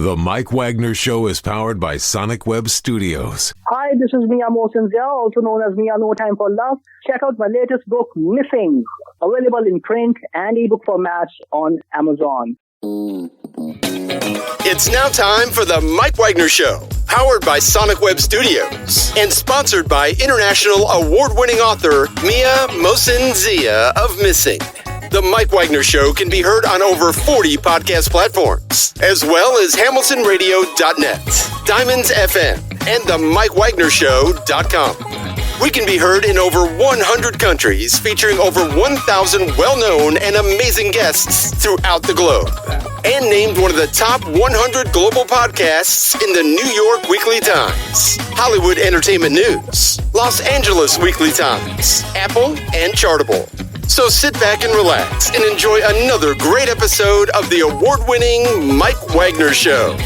The Mike Wagner Show is powered by Sonic Web Studios. Hi, this is Mia Mosinzia, also known as Mia No Time for Love. Check out my latest book, Missing, available in print and ebook formats on Amazon. It's now time for the Mike Wagner Show, powered by Sonic Web Studios and sponsored by international award-winning author Mia Mosinzia of Missing. The Mike Wagner Show can be heard on over 40 podcast platforms, as well as HamiltonRadio.net, Diamonds FM, and the MikeWagnerShow.com. We can be heard in over 100 countries, featuring over 1,000 well-known and amazing guests throughout the globe. And named one of the top 100 global podcasts in the New York Weekly Times, Hollywood Entertainment News, Los Angeles Weekly Times, Apple, and Chartable. So sit back and relax and enjoy another great episode of the award-winning Mike Wagner Show.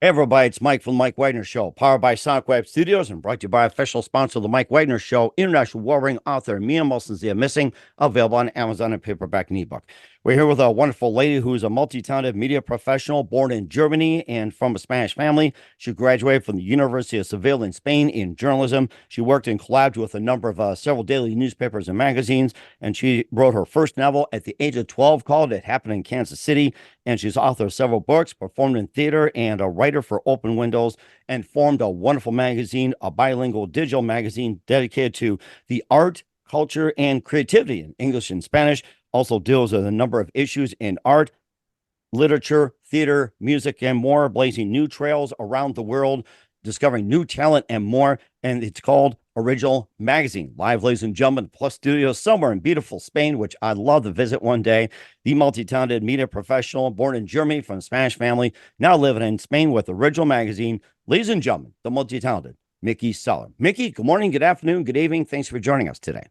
Hey everybody, it's Mike from the Mike Wagner Show, powered by Sonic Web Studios and brought to you by official sponsor of the Mike Wagner Show, international award-winning author Mia Mosinzia Missing, available on Amazon and paperback and ebook. We're here with a wonderful lady who is a multi-talented media professional born in Germany and from a Spanish family. She graduated from the University of Seville in Spain in journalism. She worked and collabed with a number of several daily newspapers and magazines, and she wrote her first novel at the age of 12 called It Happened in Kansas City, and she's author of several books, performed in theater, and a writer for Open Windows, and formed a wonderful magazine, a bilingual digital magazine dedicated to the art, culture, and creativity in English and Spanish. Also deals with a number of issues in art, literature, theater, music, and more, blazing new trails around the world, discovering new talent and more. And it's called OriGinaLMagazine. Live, ladies and gentlemen, Plus Studios somewhere in beautiful Spain, which I'd love to visit one day. The multi-talented media professional born in Germany from a Spanish family, now living in Spain with OriGinaLMagazine. Ladies and gentlemen, the multi-talented Micky Soler. Micky, good morning, good afternoon, good evening. Thanks for joining us today.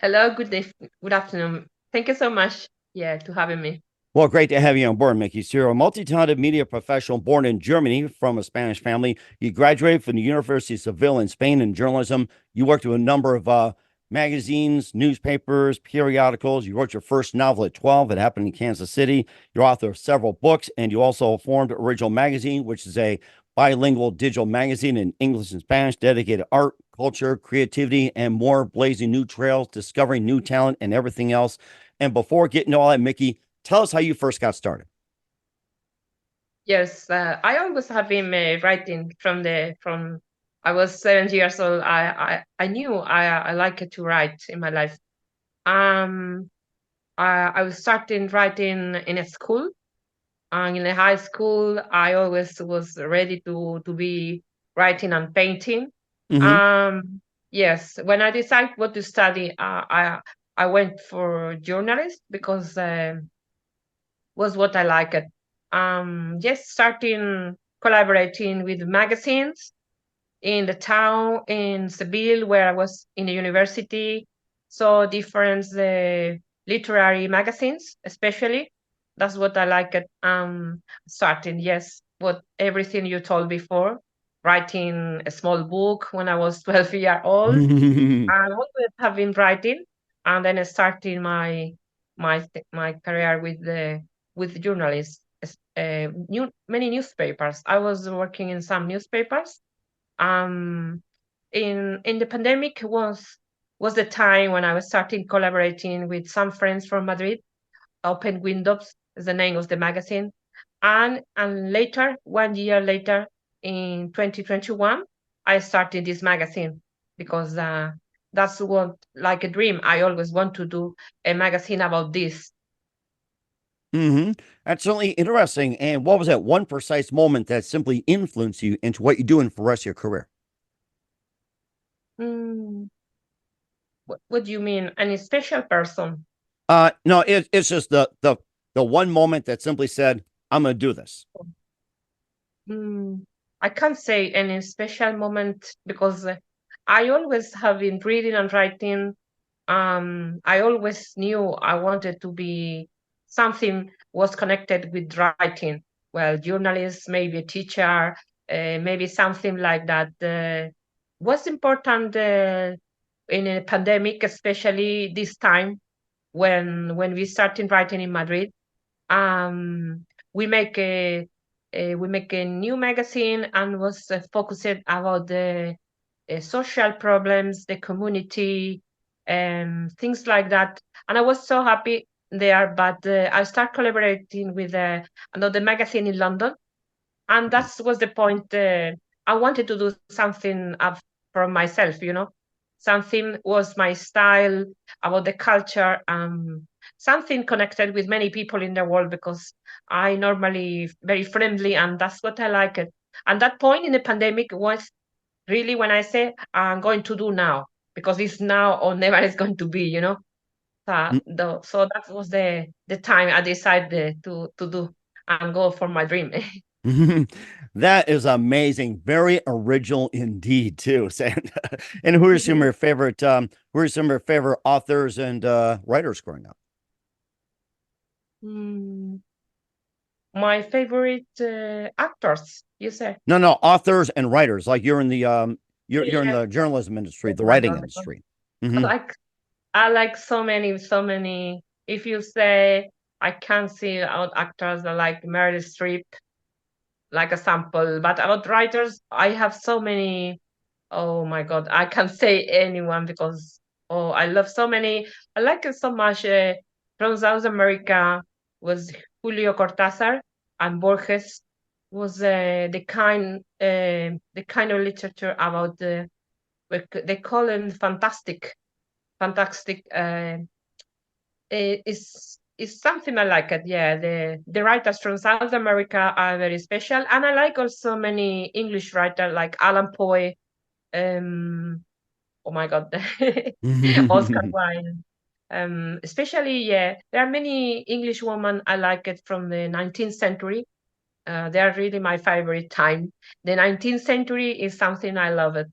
Hello, good day, good afternoon. Thank you so much, to having me. Well, great to have you on board, Micky. So you're a multi-talented media professional born in Germany from a Spanish family. You graduated from the University of Seville in Spain in journalism. You worked with a number of magazines, newspapers, periodicals. You wrote your first novel at 12. It happened in Kansas City. You're author of several books, and you also formed OriGinaLMagazine, which is a bilingual digital magazine in English and Spanish dedicated to art, culture, creativity, and more, blazing new trails, discovering new talent, and everything else. And before getting to all that, Micky, tell us how you first got started. Yes, I always have been writing from I was 7 years old. I knew I liked to write in my life. I was starting writing in a school. And in the high school, I always was ready to be writing and painting. Mm-hmm. Yes, when I decided what to study, I went for journalist because was what I liked. Just starting collaborating with magazines in the town in Seville, where I was in the university. So different literary magazines, especially. That's what I like at starting. Yes, what everything you told before, writing a small book when I was 12 years old. I always have been writing, and then starting my career with journalists. Many newspapers. I was working in some newspapers. In the pandemic was the time when I was starting collaborating with some friends from Madrid. Open Windows is the name of the magazine, and later, 1 year later, in 2021, I started this magazine because that's what, like a dream. I always want to do a magazine about this. Mm-hmm. That's certainly interesting. And what was that one precise moment that simply influenced you into what you're doing for the rest of your career? What do you mean? Any special person? No, it's just the one moment that simply said, I'm going to do this. I can't say any special moment because I always have been reading and writing. I always knew I wanted to be something was connected with writing. Well, journalist, maybe a teacher, maybe something like that. what's important in a pandemic, especially this time when we started writing in Madrid. Um, we make a new magazine and was focused about the social problems, the community, and things like that. And I was so happy there. But I started collaborating with another magazine in London, and that was the point. I wanted to do something up for myself, something was my style about the culture, something connected with many people in the world, because I normally very friendly, and that's what I like it. And that point in the pandemic was really when I say I'm going to do now, because it's now or never is going to be. So that was the time I decided to do and go for my dream. That is amazing. Very original indeed, too. And who are some of your favorite authors and writers growing up? My favorite actors, you say? No, authors and writers. Like you're in the you're in Yeah. the journalism industry, the Oh my writing God. industry. I Mhm. like I like so many. If you say I can see out actors, I like Meryl Streep, like a sample. But about writers, I have so many. Oh my God, I can't say anyone because I love so many. I like it so much. From South America was Julio Cortázar, and Borges was the kind of literature about they call it fantastic. Is something I like it. Yeah, the writers from South America are very special, and I like also many English writers like Alan Poe. Um, oh my God, Oscar Wilde. Especially, yeah, there are many English women I like it from the 19th century. They are really my favorite time. The 19th century is something I love it.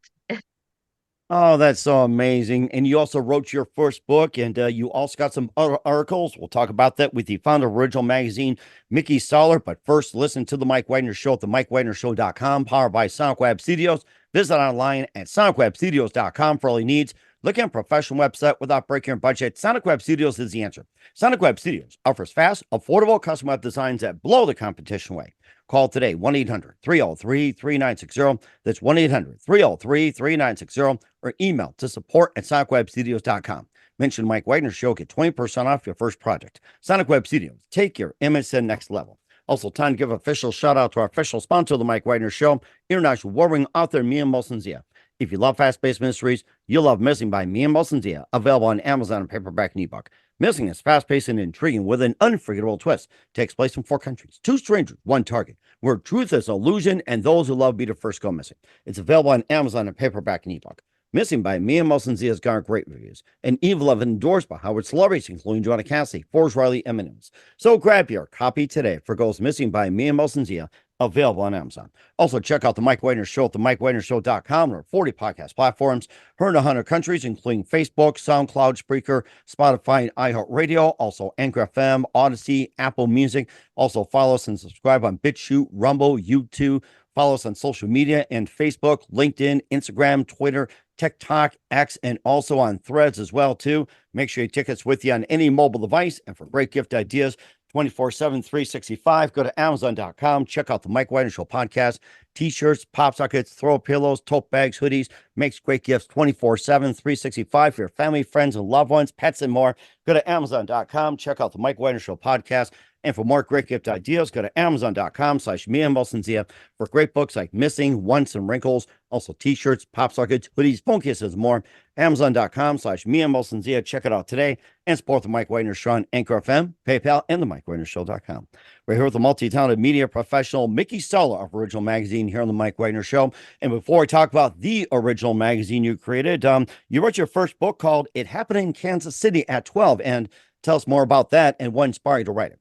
Oh, that's so amazing. And you also wrote your first book, and you also got some other articles. We'll talk about that with the founder of Original Magazine, Micky Soler. But first, listen to The Mike Wagner Show at themikewagnershow.com, powered by Sonic Web Studios. Visit online at sonicwebstudios.com for all your needs. Look at a professional website without breaking your budget. Sonic Web Studios is the answer. Sonic Web Studios offers fast, affordable custom web designs that blow the competition away. Call today, 1-800-303-3960. That's 1-800-303-3960, or email to support@sonicwebstudios.com. Mention Mike Wagner Show, get 20% off your first project. Sonic Web Studios, take your image to the next level. Also, time to give official shout out to our official sponsor of the Mike Wagner Show, international warring author Mia Molson-Zia. If you love fast-paced mysteries, you'll love Missing by Mia Molson-Zia, available on Amazon in paperback and ebook. Missing is fast-paced and intriguing with an unforgettable twist. Takes place in 4 countries, 2 strangers, 1 target, where truth is illusion and those who love be the first go missing. It's available on Amazon in paperback and ebook. Missing by Mia Molson-Zia has garnered great reviews, and even love endorsed by Howard celebrities, including Joanna Cassidy, Forrest Riley, and Eminems. So grab your copy today for Goes Missing by Mia Molson-Zia, available on Amazon. Also, check out The Mike Wagner Show at themikewagnershow.com, or 40 podcast platforms, heard in 100 countries, including Facebook, SoundCloud, Spreaker, Spotify, and iHeartRadio, also Anchor FM, Odyssey, Apple Music. Also, follow us and subscribe on BitChute, Rumble, YouTube. Follow us on social media and Facebook, LinkedIn, Instagram, Twitter, TikTok, X, and also on Threads as well, too. Make sure you take us with you on any mobile device. And for great gift ideas, 24/7, 365, go to Amazon.com. Check out the Mike Wagner Show podcast. T-shirts, pop sockets, throw pillows, tote bags, hoodies. Makes great gifts 24/7, 365 for your family, friends, and loved ones, pets, and more. Go to Amazon.com. Check out the Mike Wagner Show podcast. And for more great gift ideas, go to Amazon.com/Mia Molson-Zia for great books like Missing, Once, and Wrinkles. Also T-shirts, pop sockets, hoodies, phone cases, and more. Amazon.com/Mia Molson-Zia. Check it out today and support the Mike Wagner Show on Anchor FM, PayPal, and the MikeWagnerShow.com. We're here with the multi-talented media professional Micky Soler of Original Magazine here on the Mike Wagner Show. And before we talk about the original magazine you created, you wrote your first book called It Happened in Kansas City at 12. And tell us more about that and what inspired you to write it.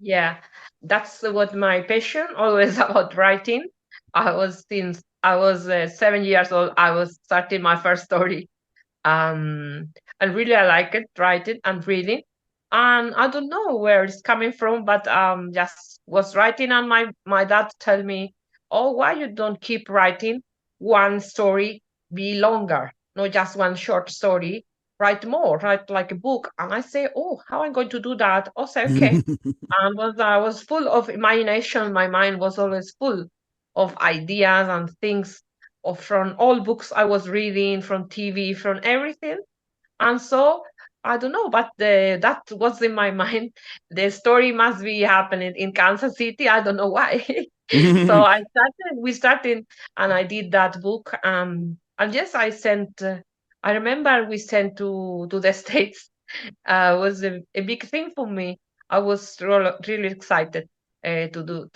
Yeah, that's what my passion always about writing. Since I was 7 years old, I was starting my first story. And really I like it, writing and reading. And I don't know where it's coming from, but just was writing, and my dad told me, "Oh, why you don't keep writing? one story be longer, not just one short story. Write more, write like a book. And I say, oh, how am I going to do that? I say, okay. And I was full of imagination. My mind was always full of ideas and things from all books I was reading, from TV, from everything. And so I don't know, but that was in my mind. The story must be happening in Kansas City. I don't know why. So we started, and I did that book. And yes, I sent. I remember we sent to the States. Was a big thing for me. I was really excited to do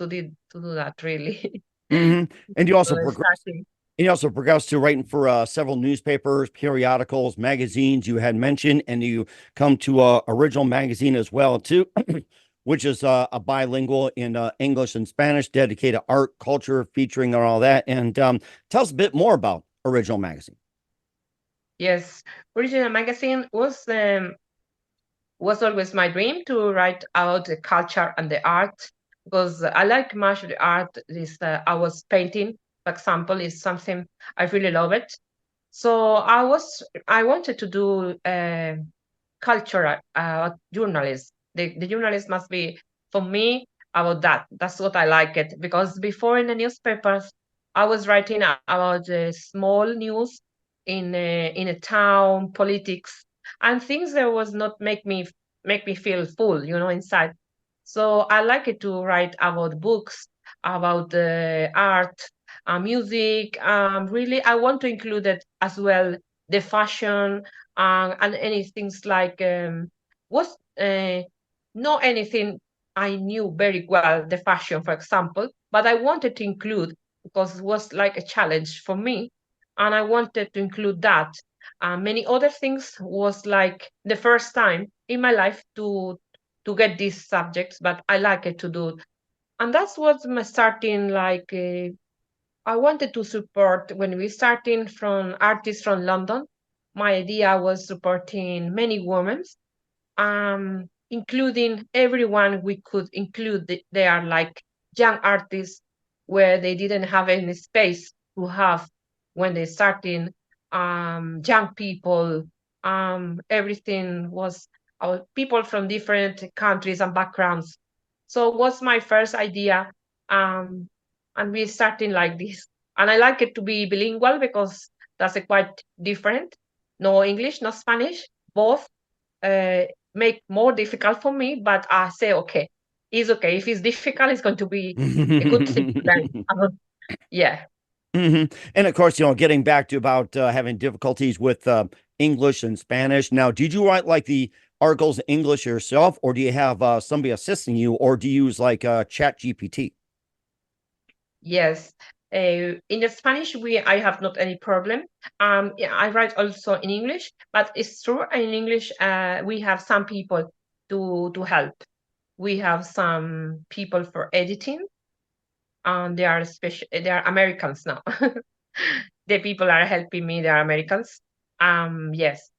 that. Really. And you also So starting. And you also progressed to writing for several newspapers, periodicals, magazines you had mentioned, and you come to Original Magazine as well too, which is a bilingual in English and Spanish, dedicated to art, culture, featuring and all that. And tell us a bit more about Original Magazine. Yes, Original Magazine was always my dream to write about the culture and the art, because I like much the art. This I was painting, for example, is something I really love it. So I wanted to do cultural journalism. The journalist must be, for me, about that. That's what I like it, because before in the newspapers, I was writing about the small news in a town, politics, and things that was not make me feel full, inside. So I like it to write about books, about art, music. Really, I want to include it as well, the fashion, and any things like was not anything I knew very well, the fashion, for example, but I wanted to include, because it was like a challenge for me, and I wanted to include that. Many other things was like the first time in my life to get these subjects, but I like it to do. And that's what my starting like. I wanted to support when we starting from artists from London. My idea was supporting many women, including everyone we could include. They are like young artists where they didn't have any space to have when they starting. Young people, everything was people from different countries and backgrounds. So it was my first idea, and we starting like this. And I like it to be bilingual, because that's a quite different. No English, no Spanish, both make more difficult for me, but I say, okay, it's okay. If it's difficult, it's going to be a good thing to learn. Yeah. And of course, getting back to about having difficulties with English and Spanish. Now, did you write like the articles in English yourself, or do you have somebody assisting you, or do you use like Chat GPT? Yes. In the Spanish, I have not any problem. Yeah, I write also in English, but it's true in English we have some people to help. We have some people for editing, and they are Americans now. The people are helping me. They are Americans. Yes,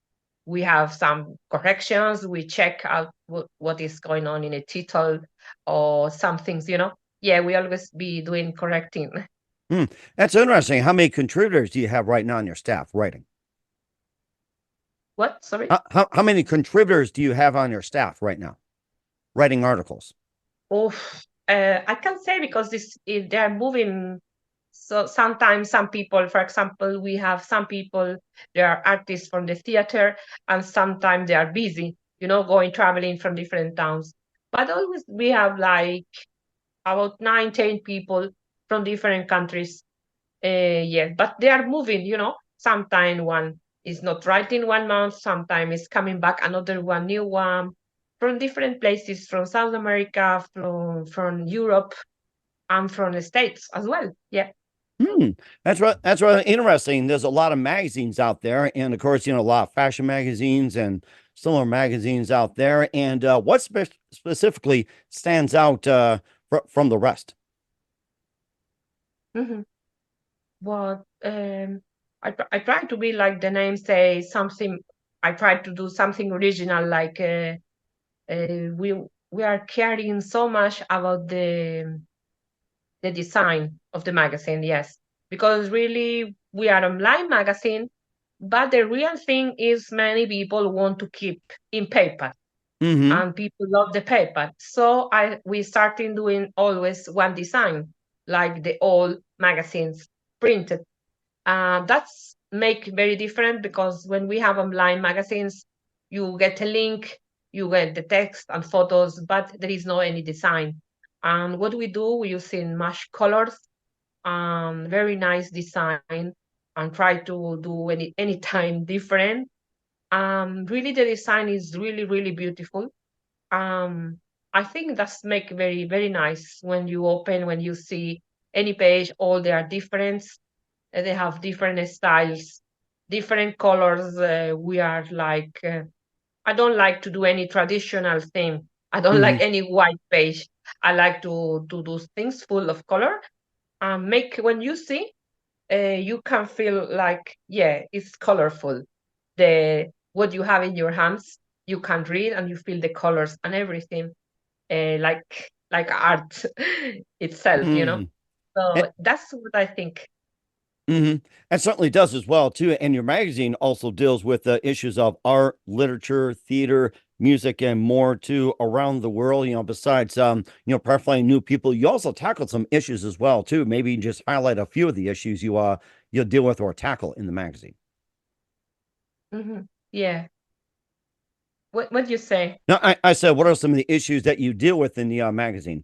we have some corrections. We check out what is going on in a title or some things. Yeah, we always be doing correcting. That's interesting. How many contributors do you have right now on your staff writing? What? Sorry? How many contributors do you have on your staff right now writing articles? Oh, I can't say, because they are moving. So sometimes some people, for example, we have some people, they are artists from the theater, and sometimes they are busy, traveling from different towns. But always we have like about 9, 10 people from different countries. Yeah, but they are moving, Sometimes one is not writing 1 month, sometimes it's coming back another one, new one, from different places, from South America, from Europe, and from the States as well. Yeah. That's right. That's really interesting. There's a lot of magazines out there, and of course, a lot of fashion magazines and similar magazines out there. And what specifically stands out from the rest? Mm-hmm. But I try to be like the name say something. I try to do something original, like we are caring so much about the design of the magazine. Yes, because really we are online magazine, but the real thing is many people want to keep in paper, and people love the paper. So we started doing always one design, like the old magazines printed. That's make very different, because when we have online magazines, you get a link, you get the text and photos, but there is no any design. And what we do, we using much colors, very nice design, and try to do any time different. Really, the design is really, really beautiful. I think that's make very, very nice when you open, when you see any page, all they are different. They have different styles, different colors. We are like, I don't like to do any traditional thing. I don't like any white page. I like to do things full of color. Make when you see, you can feel like, yeah, it's colorful. The what you have in your hands, you can read and you feel the colors and everything, like art itself, you know. So that's what I think. And certainly does as well too. And your magazine also deals with the issues of art, literature, theater, music, and more too around the world. Besides profiling new people, you also tackled some issues as well too. Maybe just highlight a few of the issues you'll deal with or tackle in the magazine. Yeah. What do you say? No, I said, what are some of the issues that you deal with in the magazine?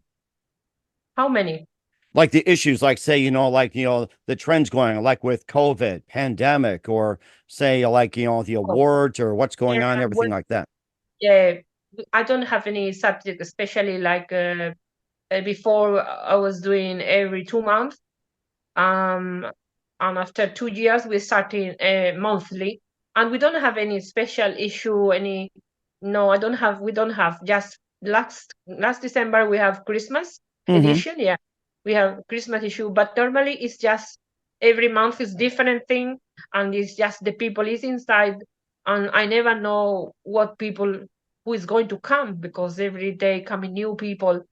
How many? Like the issues, like say, the trends going, like with COVID, pandemic, or say, like, the awards or what's going on, everything like that. Yeah, I don't have any subject, especially like before I was doing every 2 months. And after 2 years, we started monthly, and we don't have any special issue. No, we don't have. Just last December we have Christmas edition. Yeah, we have Christmas issue, but normally it's just every month is different thing, and it's just the people is inside, and I never know what people who is going to come, because every day coming new people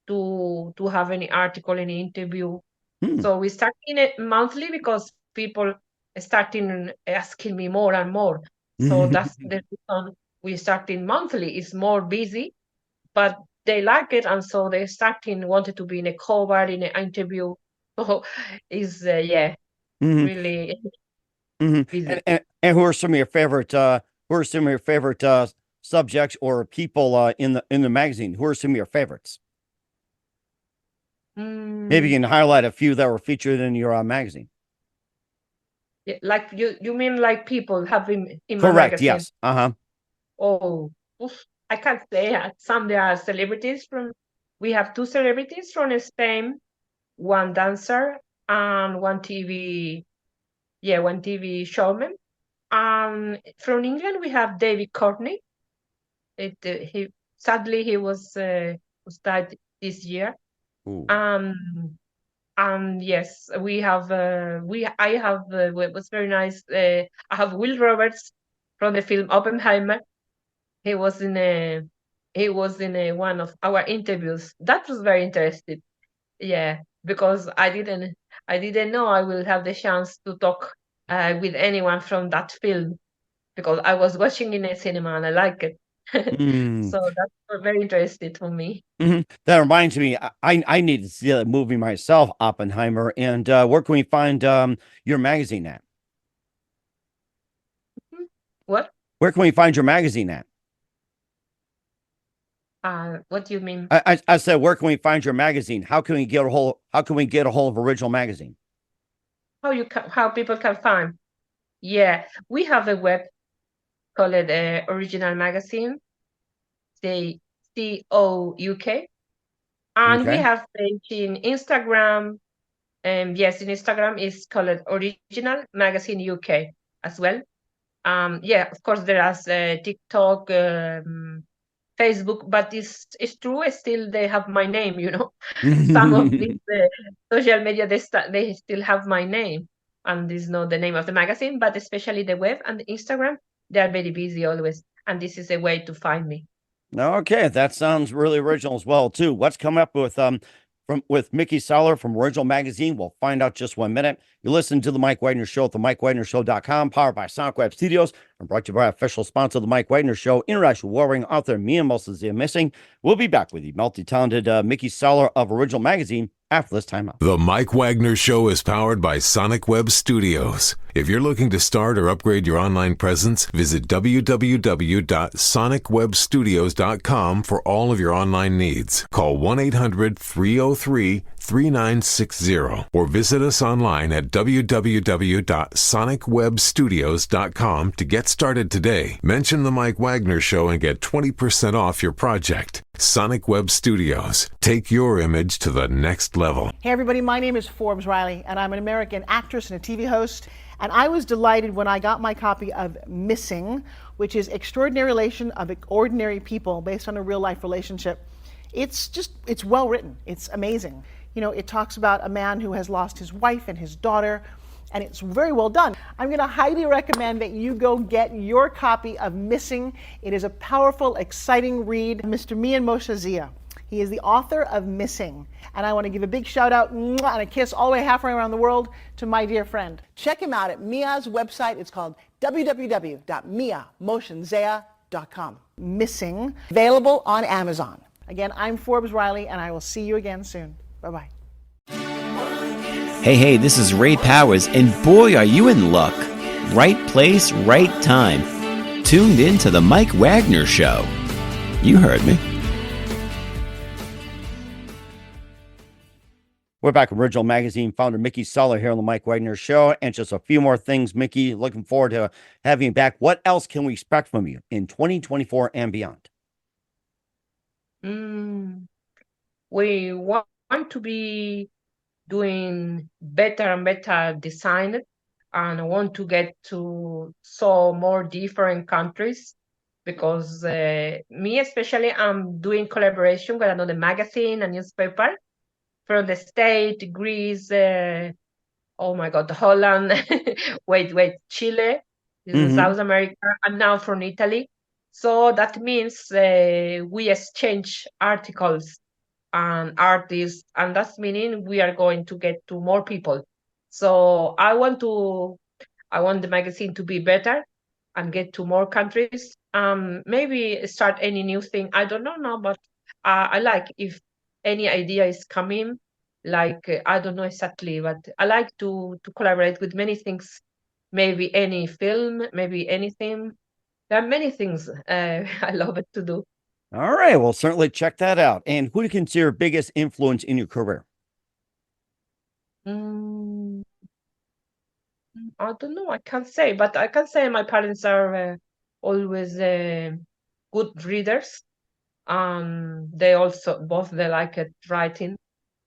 to have any article, any interview. So we start in it monthly because people starting asking me more and more. So that's the reason we starting monthly. It's more busy, but they like it, and so they starting wanted to be in a cover, in an interview. So is really busy. And who are some of your favorite subjects or people in the magazine? Who are some of your favorites? Maybe you can highlight a few that were featured in your magazine. Yeah, like you mean like people having in my Correct. magazine? Yes. Oh, oof, I can't say. Some there are celebrities from. We have two celebrities from Spain, one dancer and one TV. Yeah, one TV showman. From England we have David Courtney. He sadly he was died this year. Yes, we have I have it was very nice. I have Will Roberts from the film Oppenheimer. He was in one of our interviews. That was very interesting. Yeah, because I didn't know I will have the chance to talk with anyone from that film, because I was watching in a cinema and I like it. So that's very interesting for me. That reminds me, I need to see that movie myself, Oppenheimer. And where can we find your magazine at? What? Where can we find your magazine at? What do you mean? I said, where can we find your magazine? How can we get a hold of Original Magazine? How people can find? Yeah, we have a web called OriGinaL Magazine, the COUK, and we have page in Instagram. Yes, in Instagram is called OriginalMagazineuk as well. Yeah, of course there is TikTok, Facebook, but it's true. Still, they have my name. Some of these social media they still have my name, and this is not the name of the magazine, but especially the web and the Instagram, they are very busy always, and this is a way to find me. Okay, that sounds really original as well too. What's come up with with Micky Soler from Original Magazine. We'll find out just 1 minute. You listen to the Mike Wagner Show at the mickwagnershow.com, powered by Sonic Web Studios, and brought to you by official sponsor of the Mike Wagner Show, international warring author me and Moses Missing. We'll be back with you, multi-talented Micky Soler of Original Magazine, after this time out. The Mike Wagner Show is powered by Sonic Web Studios. If you're looking to start or upgrade your online presence, visit www.sonicwebstudios.com for all of your online needs. Call 1-800-303-3960 or visit us online at www.sonicwebstudios.com to get started today. Mention the Mike Wagner Show and get 20% off your project. Sonic Web Studios. Take your image to the next level. Hey everybody, my name is Forbes Riley and I'm an American actress and a TV host, and I was delighted when I got my copy of Missing, which is Extraordinary Relation of Ordinary People based on a real life relationship. It's well written. It's amazing. You know, it talks about a man who has lost his wife and his daughter, and it's very well done. I'm going to highly recommend that you go get your copy of Missing. It is a powerful, exciting read. Mr. Mian Moshe Zia. He is the author of Missing. And I want to give a big shout out and a kiss all the way halfway around the world to my dear friend. Check him out at Mia's website. It's called www.miamoshenzea.com. Missing, available on Amazon. Again, I'm Forbes Riley, and I will see you again soon. Bye-bye. Hey, this is Ray Powers, and boy, are you in luck. Right place, right time. Tuned in to the Mike Wagner Show. You heard me. We're back with Original Magazine founder Micky Soler here on the Mike Wagner Show. And just a few more things, Micky. Looking forward to having you back. What else can we expect from you in 2024 and beyond? We want to be doing better and better design, and I want to get to so more different countries, because me especially, I'm doing collaboration with another magazine, a newspaper from the States, Greece, oh my God, Holland, Chile, this is South America, and now from Italy. So that means we exchange articles and artists, and that's meaning we are going to get to more people. So I want the magazine to be better and get to more countries. Maybe start any new thing. I don't know now, but I like if any idea is coming. Like I don't know exactly, but I like to collaborate with many things. Maybe any film, maybe anything. There are many things I love it to do. All right, well, certainly check that out. And who do you consider your biggest influence in your career? I don't know. I can't say, but I can say my parents are always good readers. They also both they like it writing.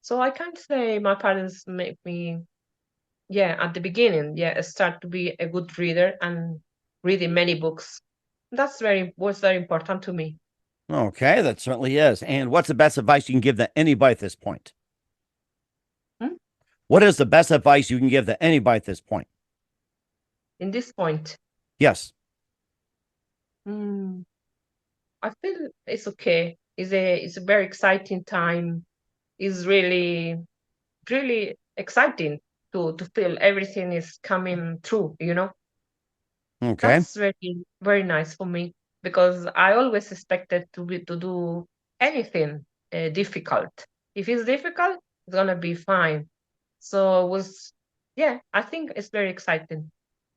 So I can't say my parents make me, at the beginning, start to be a good reader and reading many books. Was very important to me. Okay, that certainly is. And what's the best advice you can give to anybody at this point? What is the best advice you can give to anybody at this point? In this point? Yes. I feel it's okay. It's a very exciting time. It's really, really exciting to feel everything is coming true, you know? Okay. That's very, very nice for me, because I always expected to do anything difficult. If it's difficult, it's gonna be fine. So I think it's very exciting.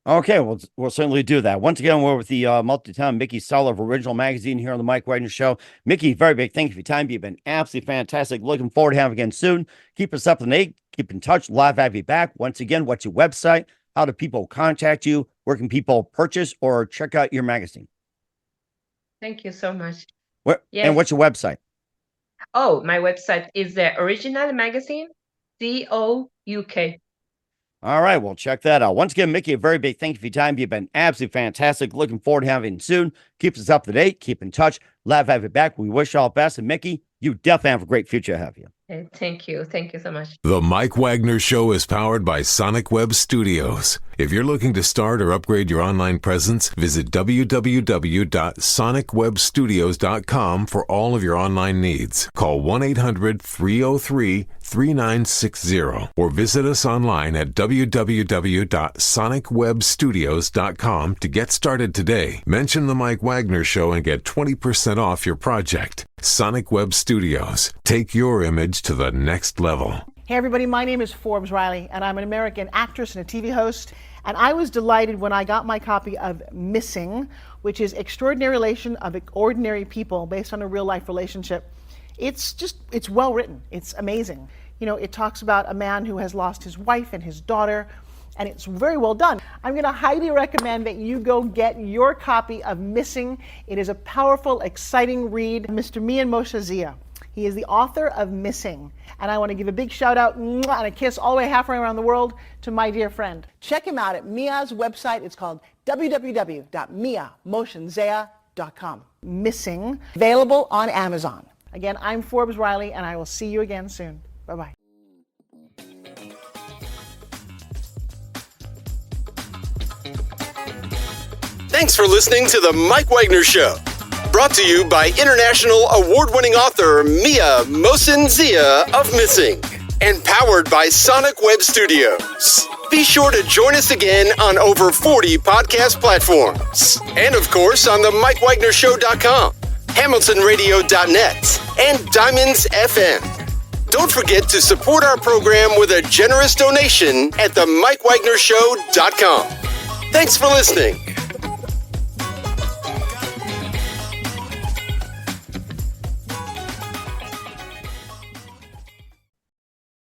Okay, we'll certainly do that. Once again, we're with the multi-time Micky Soler of Original Magazine here on the Mike Wagner Show. Micky, very big thank you for your time. You've been absolutely fantastic. Looking forward to having you again soon. Keep us up to date. Keep in touch. Live have you back. Once again, what's your website? How do people contact you? Where can people purchase or check out your magazine? Thank you so much. Yes. And what's your website? Oh, my website is the OriGinaLMagazine, COUK. All right, well, check that out. Once again, Micky, a very big thank you for your time. You've been absolutely fantastic. Looking forward to having you soon. Keep us up to date. Keep in touch. Love to have you back. We wish you all the best. And Micky, you definitely have a great future ahead of you. Thank you. Thank you so much. The Mike Wagner Show is powered by Sonic Web Studios. If you're looking to start or upgrade your online presence, visit www.sonicwebstudios.com for all of your online needs. Call 1-800-303-3960 or visit us online at www.sonicwebstudios.com to get started today. Mention the Mike Wagner Show and get 20% off your project. Sonic Web Studios. Take your image to the next level. Hey everybody, my name is Forbes Riley, and I'm an American actress and a TV host. And I was delighted when I got my copy of Missing, which is Extraordinary Relation of Ordinary People based on a real life relationship. It's well written. It's amazing. You know, it talks about a man who has lost his wife and his daughter, and it's very well done. I'm going to highly recommend that you go get your copy of Missing. It is a powerful, exciting read. Mr. Mian Moshe Zia. He is the author of Missing. And I want to give a big shout out and a kiss all the way halfway around the world to my dear friend. Check him out at Mia's website. It's called www.miamoshenzea.com. Missing, available on Amazon. Again, I'm Forbes Riley, and I will see you again soon. Bye-bye. Thanks for listening to The Mike Wagner Show. Brought to you by international award-winning author Mia Mohsen-Zia of Missing, and powered by Sonic Web Studios. Be sure to join us again on over 40 podcast platforms, and of course on the MikeWagnerShow.com, HamiltonRadio.net, and Diamonds FM. Don't forget to support our program with a generous donation at the MikeWagnerShow.com. Thanks for listening.